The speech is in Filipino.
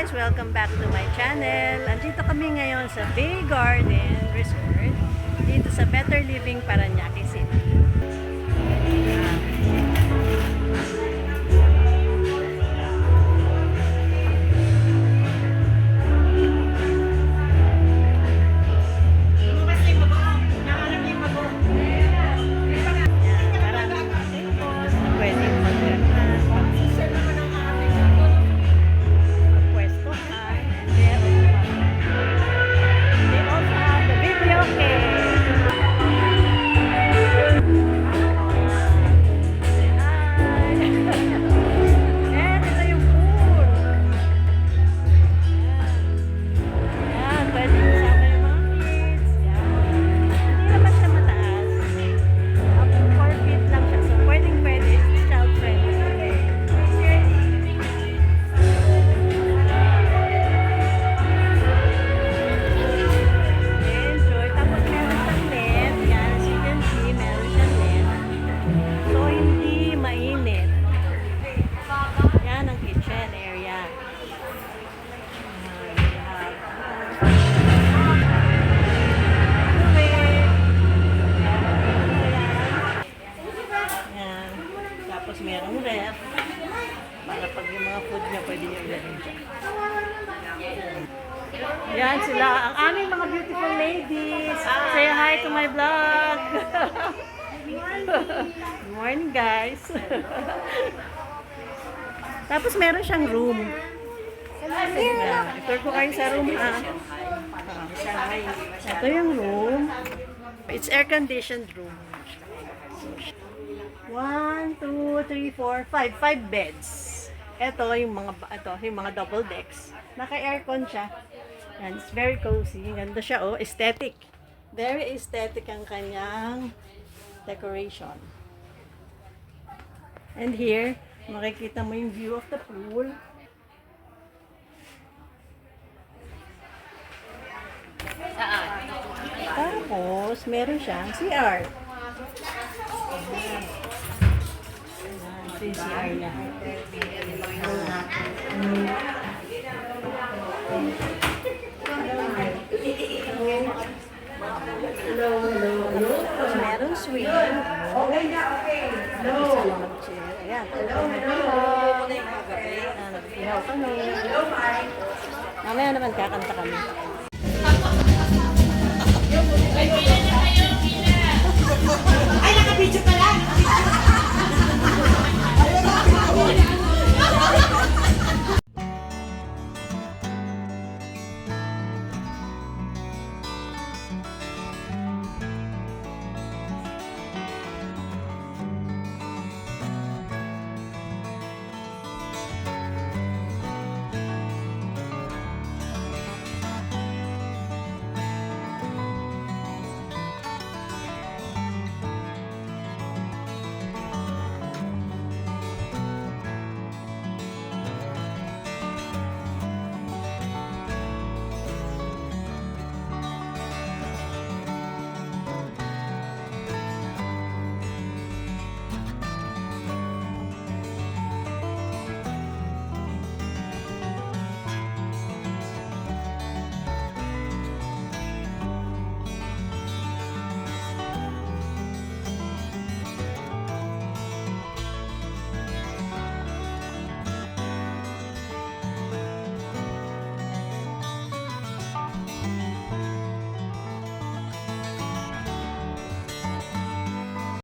guys! Welcome back to my channel. Andito kami ngayon sa Bay Garden Resort dito sa Better Living Parañaque City. Tapos merong ref para pag yung mga food niya pwede niyo ilagay dyan. Yan sila, ang aming mga beautiful ladies. Say hi to my vlog. Good morning guys. Tapos meron siyang room. Ito ko kayo sa room ha. Ito yung room. It's air conditioned room. 1, 2, 3, 4, 5. 5 beds. Ito yung mga double decks. Naka-aircon siya. And it's very cozy. Ganda siya oh, aesthetic. Very aesthetic ang kanyang decoration. And here, makikita mo yung view of the pool. Tapos, meron siyang CR. Ito yung CR niya. Tapos meron swing. Ayan. Nag-ihaw kami. Mamaya naman kakanta kami. Ay, nakabidyo ka